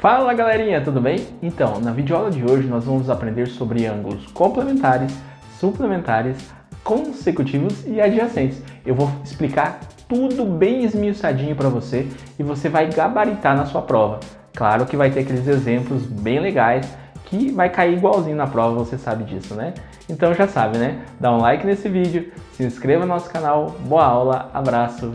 Fala galerinha, tudo bem? Então, na videoaula de hoje nós vamos aprender sobre ângulos complementares, suplementares, consecutivos e adjacentes. Eu vou explicar tudo bem esmiuçadinho para você e você vai gabaritar na sua prova. Claro que vai ter aqueles exemplos bem legais que vai cair igualzinho na prova, você sabe disso, né? Então já sabe, né? Dá um like nesse vídeo, se inscreva no nosso canal, boa aula, abraço!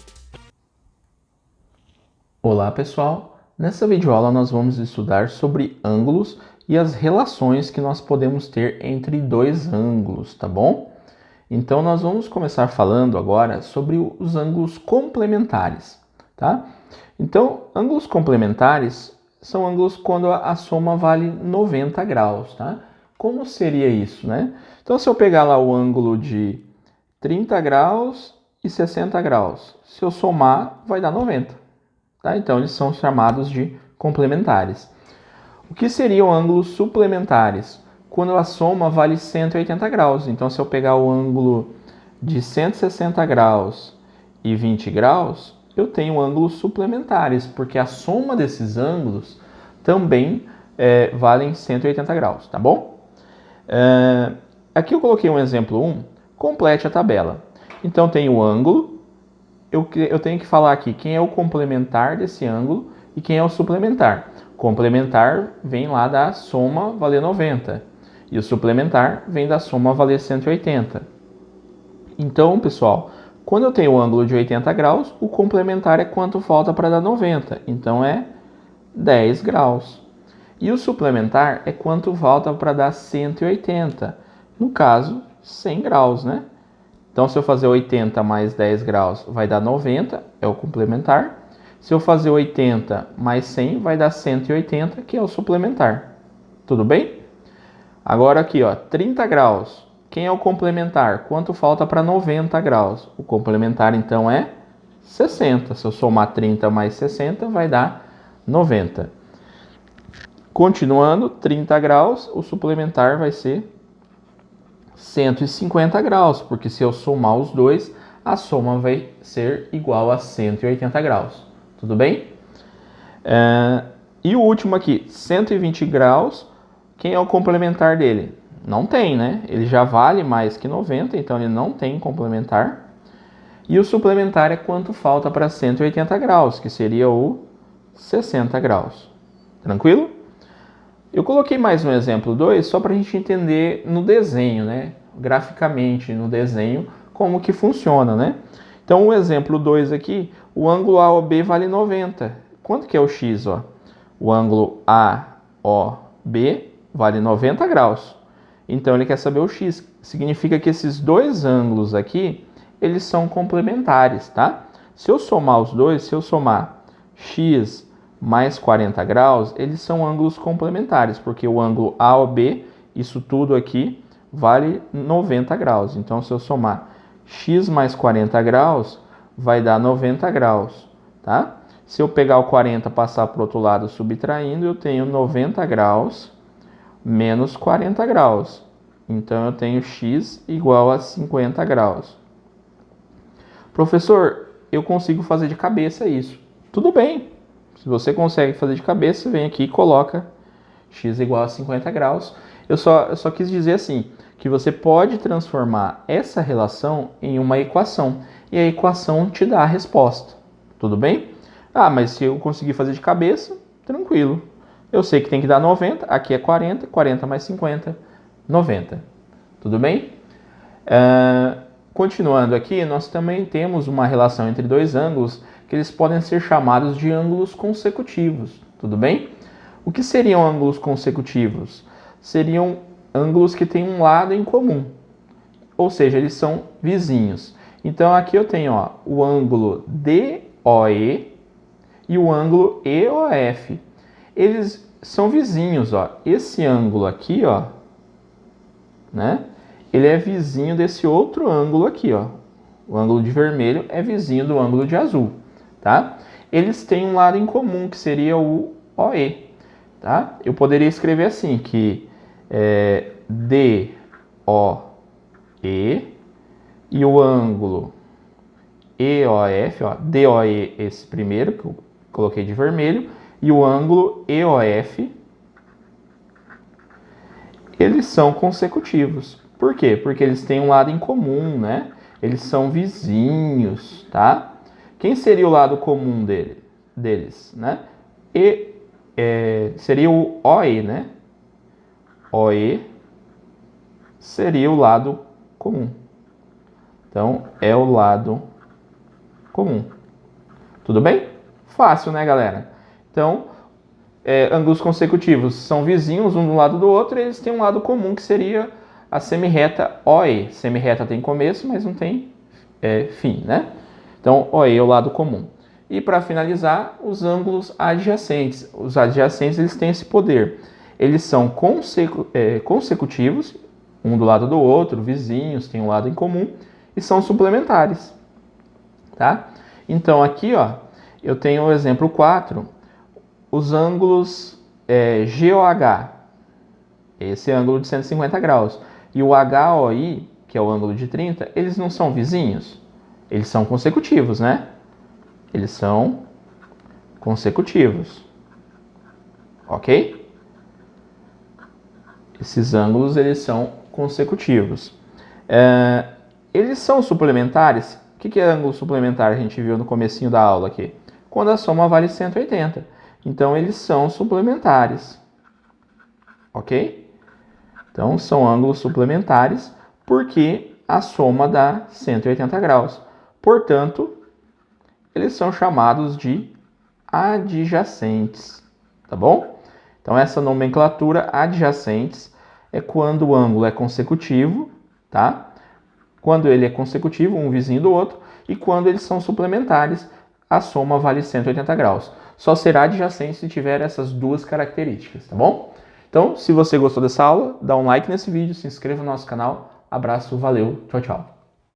Olá pessoal! Nessa videoaula nós vamos estudar sobre ângulos e as relações que nós podemos ter entre dois ângulos, tá bom? Então nós vamos começar falando agora sobre os ângulos complementares, tá? Então, ângulos complementares são ângulos quando a soma vale 90 graus, tá? Como seria isso, né? Então se eu pegar lá o ângulo de 30 graus e 60 graus, se eu somar vai dar 90. Tá? Então, eles são chamados de complementares. O que seriam ângulos suplementares? Quando a soma vale 180 graus. Então, se eu pegar o ângulo de 160 graus e 20 graus, eu tenho ângulos suplementares, porque a soma desses ângulos também valem 180 graus, tá bom? Aqui eu coloquei um exemplo 1, complete a tabela. Então, tem o ângulo. Eu tenho que falar aqui quem é o complementar desse ângulo e quem é o suplementar. Complementar vem lá da soma valer 90 e o suplementar vem da soma valer 180. Então, pessoal, quando eu tenho o ângulo de 80 graus, o complementar é quanto falta para dar 90. Então, é 10 graus. E o suplementar é quanto falta para dar 180. No caso, 100 graus, né? Então, se eu fazer 80 mais 10 graus, vai dar 90, é o complementar. Se eu fazer 80 mais 100, vai dar 180, que é o suplementar. Tudo bem? Agora aqui, ó, 30 graus. Quem é o complementar? Quanto falta para 90 graus? O complementar, então, é 60. Se eu somar 30 mais 60, vai dar 90. Continuando, 30 graus, o suplementar vai ser 150 graus, porque se eu somar os dois, a soma vai ser igual a 180 graus. Tudo bem? E o último aqui, 120 graus, quem é o complementar dele? Não tem, né? Ele já vale mais que 90, então ele não tem complementar. E o suplementar é quanto falta para 180 graus, que seria o 60 graus. Tranquilo? Eu coloquei mais um exemplo 2 só para a gente entender no desenho, né? Graficamente no desenho, como que funciona, né? Então, o exemplo 2 aqui, o ângulo AOB vale 90. Quanto que é o X, ó? O ângulo AOB vale 90 graus. Então, ele quer saber o X. Significa que esses dois ângulos aqui, eles são complementares, tá? Se eu somar os dois, se eu somar X mais 40 graus, eles são ângulos complementares, porque o ângulo AOB, isso tudo aqui, vale 90 graus. Então, se eu somar x mais 40 graus, vai dar 90 graus, tá? Se eu pegar o 40 e passar para o outro lado subtraindo, eu tenho 90 graus menos 40 graus. Então, eu tenho x igual a 50 graus. Professor, eu consigo fazer de cabeça isso. Tudo bem. Se você consegue fazer de cabeça, vem aqui e coloca x igual a 50 graus. Eu só quis dizer assim, que você pode transformar essa relação em uma equação. E a equação te dá a resposta. Tudo bem? Ah, mas se eu conseguir fazer de cabeça, tranquilo. Eu sei que tem que dar 90, aqui é 40, 40 mais 50, 90. Tudo bem? Continuando aqui, nós também temos uma relação entre dois ângulos que eles podem ser chamados de ângulos consecutivos, tudo bem? O que seriam ângulos consecutivos? Seriam ângulos que têm um lado em comum, ou seja, eles são vizinhos. Então aqui eu tenho ó, o ângulo DOE e o ângulo EOF. Eles são vizinhos, ó. Esse ângulo aqui, ó, né? Ele é vizinho desse outro ângulo aqui, ó. O ângulo de vermelho é vizinho do ângulo de azul, tá? Eles têm um lado em comum, que seria o OE, tá? Eu poderia escrever assim, que DOE e o ângulo EOF, ó, DOE esse primeiro, que eu coloquei de vermelho, e o ângulo EOF, eles são consecutivos. Por quê? Porque eles têm um lado em comum, né? Eles são vizinhos, tá? Quem seria o lado comum deles, né? Seria o OE, né? OE seria o lado comum. Então, é o lado comum. Tudo bem? Fácil, né, galera? Então, ângulos consecutivos são vizinhos um do lado do outro e eles têm um lado comum que seria a semirreta OE. Semirreta tem começo, mas não tem fim, né? Então, OE é o lado comum. E para finalizar, os ângulos adjacentes. Os adjacentes eles têm esse poder. Eles são consecutivos, um do lado do outro, vizinhos, têm um lado em comum, e são suplementares. Tá? Então, aqui ó, eu tenho o exemplo 4, os ângulos GOH, esse ângulo de 150 graus, e o HOI, que é o ângulo de 30, eles não são vizinhos? Eles são consecutivos, né? Eles são consecutivos. Ok? Esses ângulos, eles são consecutivos. Eles são suplementares? O que é ângulo suplementar? A gente viu no comecinho da aula aqui. Quando a soma vale 180. Então, eles são suplementares. Ok? Então, são ângulos suplementares porque a soma dá 180 graus. Portanto, eles são chamados de adjacentes. Tá bom? Então, essa nomenclatura adjacentes é quando o ângulo é consecutivo, tá? Quando ele é consecutivo, um vizinho do outro, e quando eles são suplementares, a soma vale 180 graus. Só será adjacente se tiver essas duas características, tá bom? Então, se você gostou dessa aula, dá um like nesse vídeo, se inscreva no nosso canal. Abraço, valeu, tchau, tchau.